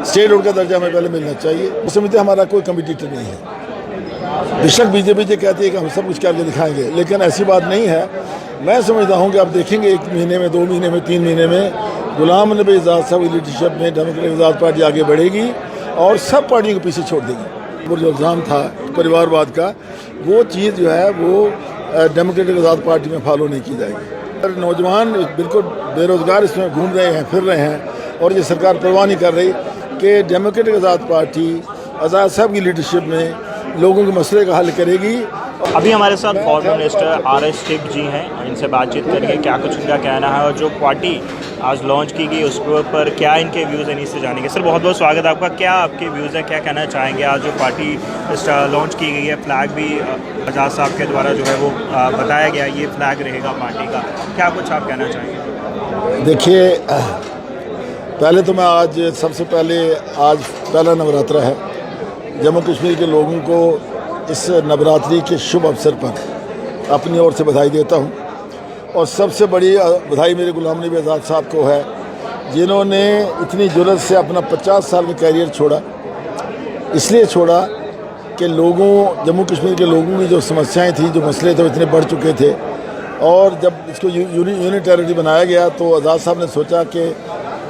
State road का दर्जा हमें पहले मिलना चाहिए। समझते हमारा कोई कम्पिटिटर नहीं है। बेशक बीजेपी जो कहती है कि हम सब कुछ करके दिखाएंगे, लेकिन ऐसी बात नहीं है। मैं समझता हूँ कि आप देखेंगे 1 महीने में, 2 महीने में, 3 महीने में गुलाम नबी आज़ाद साहब की लीडरशिप में डेमोक्रेटिक आज़ाद पार्टी आगे बढ़ेगी और सब पार्टियों को पीछे छोड़ देगी। वो जो इल्ज़ाम था परिवारवाद का, वो चीज़ जो है वो डेमोक्रेटिक आज़ाद पार्टी में फॉलो नहीं की जाएगी। नौजवान बिल्कुल बेरोज़गार इसमें घूम रहे हैं, फिर रहे हैं, और ये सरकार परवाह नहीं कर रही कि डेमोक्रेटिक आज़ाद पार्टी आज़ाद साहब की लीडरशिप में लोगों के मसले का हल करेगी। अभी हमारे साथ फॉरेन मिनिस्टर आर.एस. टिक जी हैं, इनसे बातचीत करेंगे क्या कुछ इनका कहना है और जो पार्टी आज लॉन्च की गई उसके ऊपर क्या इनके व्यूज़ हैं, इससे जानेंगे। सर बहुत बहुत स्वागत है आपका। क्या आपके व्यूज़ हैं, क्या कहना चाहेंगे? आज जो पार्टी लॉन्च की गई है, फ्लैग भी आज़ाद साहब के द्वारा जो है वो बताया गया, ये फ्लैग रहेगा पार्टी का, क्या कुछ आप कहना चाहेंगे? देखिए, पहले तो मैं आज सबसे पहले आज पहला नवरात्रा है। जम्मू कश्मीर के लोगों को इस नवरात्रि के शुभ अवसर पर अपनी ओर से बधाई देता हूं, और सबसे बड़ी बधाई मेरे गुलाम नबी आज़ाद साहब को है, जिन्होंने इतनी जुर्रत से अपना 50 साल का कैरियर छोड़ा। इसलिए छोड़ा कि जम्मू कश्मीर के लोगों की जो समस्याएं थी, जो मसले थे, वो इतने बढ़ चुके थे। और जब इसको यूनियन टेरिटरी बनाया गया तो आज़ाद साहब ने सोचा कि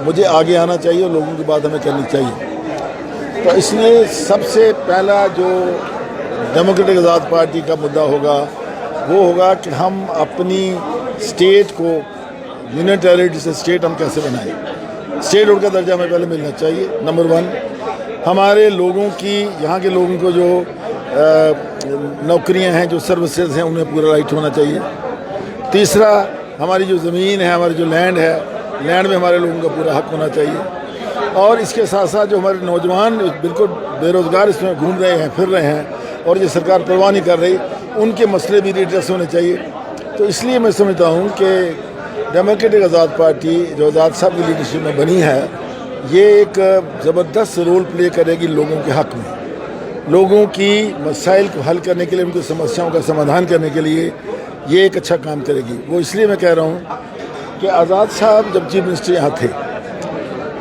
मुझे आगे आना चाहिए और लोगों की बात हमें करनी चाहिए। तो इसलिए सबसे पहला जो डेमोक्रेटिक आज़ाद पार्टी का मुद्दा होगा वो होगा कि हम अपनी स्टेट को यूनियन टेरिटरी से स्टेट हम कैसे बनाएं। स्टेट रोड का दर्जा हमें पहले मिलना चाहिए। नंबर 1, हमारे लोगों की, यहाँ के लोगों को जो नौकरियां हैं, जो सर्विसेज हैं, उन्हें पूरा राइट होना चाहिए। तीसरा, हमारी जो ज़मीन है, हमारी जो लैंड है, लैंड में हमारे लोगों का पूरा हक होना चाहिए। और इसके साथ साथ जो हमारे नौजवान बिल्कुल बेरोज़गार इसमें घूम रहे हैं, फिर रहे हैं, और ये सरकार परवाह नहीं कर रही, उनके मसले भी रिड्रेस होने चाहिए। तो इसलिए मैं समझता हूँ कि डेमोक्रेटिक आज़ाद पार्टी जो आज़ाद साहब की लीडरशिप में बनी है, ये एक ज़बरदस्त रोल प्ले करेगी लोगों के हक़ में। लोगों की मसाइल को हल करने के लिए, उनकी समस्याओं का समाधान करने के लिए ये एक अच्छा काम करेगी। वो इसलिए मैं कह रहा हूँ कि आज़ाद साहब जब चीफ मिनिस्टर यहाँ थे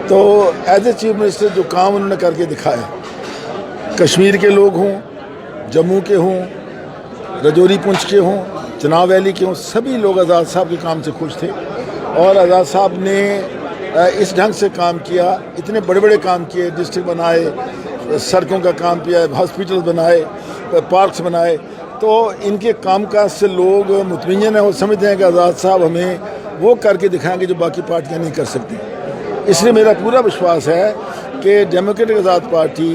तो एज ए चीफ मिनिस्टर जो काम उन्होंने करके दिखाया, कश्मीर के लोग हों, जम्मू के हों, रजौरी पुंछ के हों, चनाब वैली के हों, सभी लोग आज़ाद साहब के काम से खुश थे। और आज़ाद साहब ने इस ढंग से काम किया, इतने बड़े बड़े काम किए, डिस्ट्रिक्ट बनाए, सड़कों का काम किया, हॉस्पिटल बनाए, पार्क्स बनाए। तो इनके कामकाज से लोग मुतमईन हैं और समझते हैं कि आज़ाद साहब हमें वो करके दिखाएंगे जो बाकी पार्टियाँ नहीं कर सकती। इसलिए मेरा पूरा विश्वास है कि डेमोक्रेटिक आज़ाद पार्टी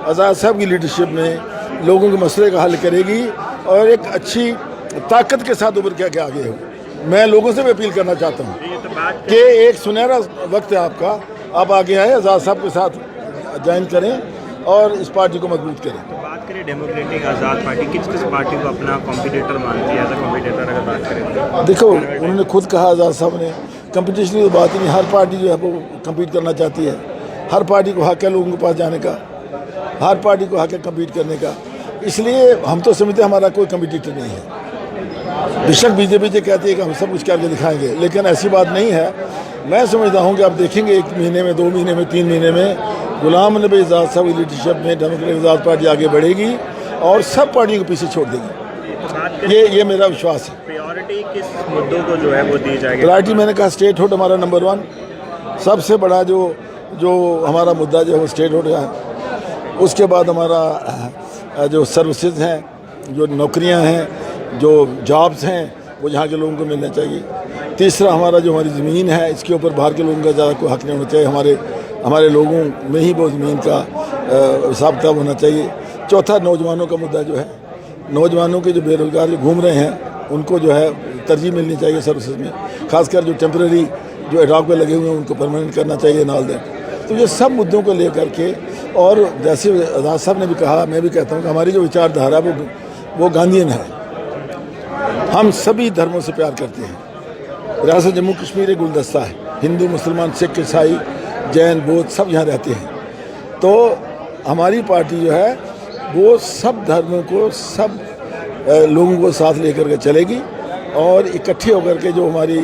आज़ाद साहब की लीडरशिप में लोगों के मसले का हल करेगी और एक अच्छी ताकत के साथ उभर के आगे हो। मैं लोगों से भी अपील करना चाहता हूँ कि एक सुनहरा वक्त है आपका, आप आगे आए, आज़ाद साहब के साथ ज्वाइन करें और इस पार्टी को मजबूत करें। तो बात करें डेमोक्रेटिक आज़ाद पार्टी किस किस पार्टी को अपना कॉम्पिटिटर मानती है? एज अ कॉम्पिटिटर अगर बात करें, देखो, उन्होंने खुद कहा आज़ाद साहब ने, कंपटीशन की बात ही नहीं। हर पार्टी जो है वो कम्पीट करना चाहती है। हर पार्टी को हक है लोगों के पास जाने का, हर पार्टी को हक है कम्पीट करने का। इसलिए हम तो समझते हमारा कोई कम्पिटिटर नहीं है। बेशक बीजेपी जो कहती है कि हम सब कुछ करके दिखाएंगे, लेकिन ऐसी बात नहीं है। मैं समझता हूँ कि आप देखेंगे 1 महीने में, 2 महीने में, 3 महीने में गुलाम नबी आज़ाद साहब की लीडरशिप में डेमोक्रेटिक आज़ाद पार्टी आगे बढ़ेगी और सब पार्टियों को पीछे छोड़ देगी। ये मेरा विश्वास है। प्रायोरिटी किस मुद्दों को जो है वो दी जाएगी? प्रायोरिटी मैंने कहा स्टेट हुड हमारा नंबर 1, सबसे बड़ा जो हमारा मुद्दा जो है वो स्टेट हुड है। उसके बाद हमारा जो सर्विसेज हैं, जो नौकरियां हैं, जो जॉब्स हैं, वो यहाँ के लोगों को मिलना चाहिए। तीसरा, हमारा जो हमारी ज़मीन है, इसके ऊपर बाहर के लोगों का ज़्यादा कोई हक़ नहीं होना चाहिए। हमारे लोगों में ही वो ज़मीन का हिसाब किताब होना चाहिए। चौथा, नौजवानों का मुद्दा जो है, नौजवानों के जो बेरोज़गार जो घूम रहे हैं, उनको जो है तरजीह मिलनी चाहिए सर्विसेज में। खासकर जो टेम्परेरी जो एडॉक पे लगे हुए हैं उनको परमानेंट करना चाहिए, नाल दें। तो ये सब मुद्दों को लेकर के, और जैसे आज़ाद साहब ने भी कहा, मैं भी कहता हूँ कि हमारी जो विचारधारा वो गांधीयन है। हम सभी धर्मों से प्यार करते हैं। रियासत जम्मू कश्मीर एक गुलदस्ता है, हिंदू, मुसलमान, सिख, ईसाई, जैन, बौद्ध सब यहाँ रहते हैं। तो हमारी पार्टी जो है वो सब धर्मों को, सब लोगों को साथ लेकर के चलेगी और इकट्ठे होकर के जो हमारी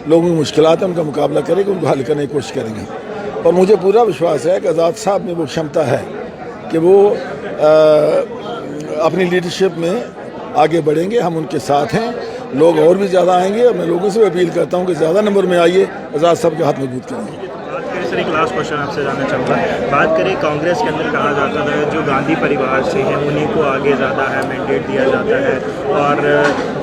लोगों की मुश्किलात हैं उनका मुकाबला करेंगे, उनको हल करने की कोशिश करेंगे। और मुझे पूरा विश्वास है कि आज़ाद साहब में वो क्षमता है कि वो अपनी लीडरशिप में आगे बढ़ेंगे। हम उनके साथ हैं, लोग और भी ज़्यादा आएंगे और मैं लोगों से भी अपील करता हूं कि ज़्यादा नंबर में आइए, आज़ाद साहब के हाथ मजबूत करेंगे। बात करें सर, एक लास्ट क्वेश्चन आपसे जानना चाहूँगा। बात करें कांग्रेस के अंदर कहा जाता था जो गांधी परिवार से हैं उन्हीं को आगे ज़्यादा है मैंडेट दिया जाता है, और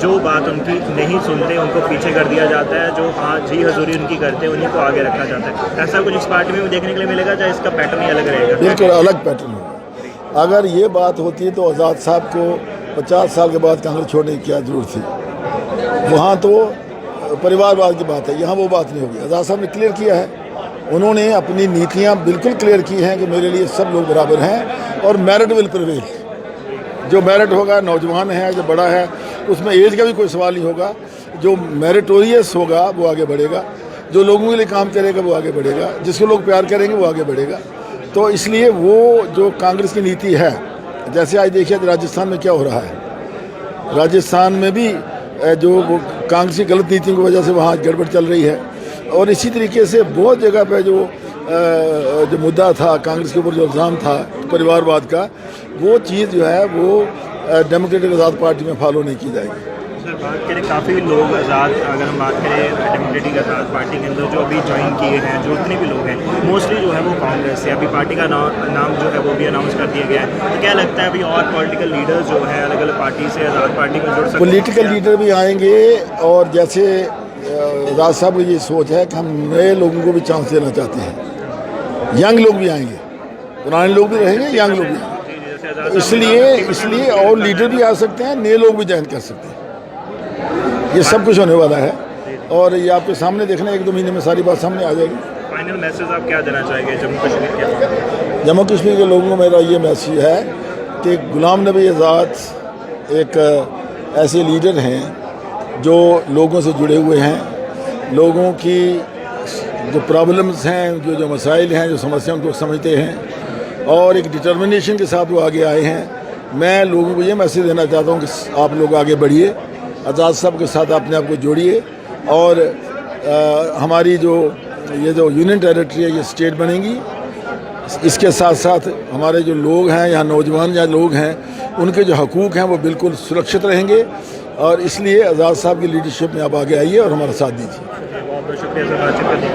जो बात उनकी नहीं सुनते उनको पीछे कर दिया जाता है, जो हाँ जी हजूरी उनकी करते हैं उन्हीं को आगे रखा जाता है। ऐसा कुछ इस पार्टी में देखने के लिए मिलेगा, चाहे इसका पैटर्न ही अलग रहेगा? बिल्कुल अलग पैटर्न होगा। अगर ये बात होती तो आज़ाद साहब को 50 साल के बाद कांग्रेस छोड़ने की क्या जरूरत थी। वहाँ तो परिवारवाद की बात है, यहाँ वो बात नहीं होगी। आज़ाद साहब ने क्लियर किया है, उन्होंने अपनी नीतियाँ बिल्कुल क्लियर की हैं कि मेरे लिए सब लोग बराबर हैं और मेरिट विल प्रिवेल। जो मेरिट होगा, नौजवान है जो बड़ा है, उसमें एज का भी कोई सवाल नहीं होगा। जो मेरिटोरियस होगा वो आगे बढ़ेगा, जो लोगों के लिए काम करेगा वो आगे बढ़ेगा, जिसको लोग प्यार करेंगे वो आगे बढ़ेगा। तो इसलिए वो जो कांग्रेस की नीति है, जैसे आज देखिए राजस्थान में क्या हो रहा है, राजस्थान में भी जो वो कांग्रेस की गलत नीति की वजह से वहाँ गड़बड़ चल रही है। और इसी तरीके से बहुत जगह पे जो मुद्दा था कांग्रेस के ऊपर, जो इल्ज़ाम था परिवारवाद का, वो चीज़ जो है वो डेमोक्रेटिक आज़ाद पार्टी में फॉलो नहीं की जाएगी। सर बात करें, काफ़ी लोग आज़ाद, अगर हम बात करें डेमोक्रेटिक आज़ाद पार्टी के अंदर जो अभी ज्वाइन किए हैं, जो जितने भी लोग हैं मोस्टली जो है वो कांग्रेस से, अभी पार्टी का नाम जो है वो भी अनाउंस कर दिया गया है। तो क्या लगता है अभी और पॉलिटिकल लीडर्स जो है अलग अलग पार्टी से आज़ाद पार्टी में जुड़ सकते हैं? पॉलिटिकल लीडर भी आएंगे, और जैसे राज साहब की ये सोच है कि हम नए लोगों को भी चांस देना चाहते हैं। यंग लोग भी आएंगे, पुराने लोग भी रहेंगे, यंग लोग भी आएंगे। इसलिए और लीडर भी आ सकते हैं, नए लोग भी ज्वाइन कर सकते हैं। ये सब कुछ होने वाला है और ये आपके सामने देखना, 1-2 महीने में सारी बात सामने आ जाएगी। फाइनल मैसेज आप क्या देना चाहेंगे जम्मू कश्मीर के? जम्मू कश्मीर के लोगों को मेरा ये मैसेज है कि गुलाम नबी आज़ाद एक ऐसे लीडर हैं जो लोगों से जुड़े हुए हैं, लोगों की जो प्रॉब्लम्स हैं, जो मसाइल हैं, जो समस्या उनको समझते हैं और एक डिटर्मिनेशन के साथ वो आगे आए हैं। मैं लोगों को ये मैसेज देना चाहता हूँ कि आप लोग आगे बढ़िए, आज़ाद साहब के साथ अपने आप को जोड़िए और हमारी जो यूनियन टेरिटरी है ये स्टेट बनेगी। इसके साथ साथ हमारे जो लोग हैं, यहाँ नौजवान या लोग हैं, उनके जो हकूक़ हैं वो बिल्कुल सुरक्षित रहेंगे। और इसलिए आज़ाद साहब की लीडरशिप में आप आगे आइए और हमारा साथ दीजिए। बहुत बहुत शुक्रिया सर बातचीत करने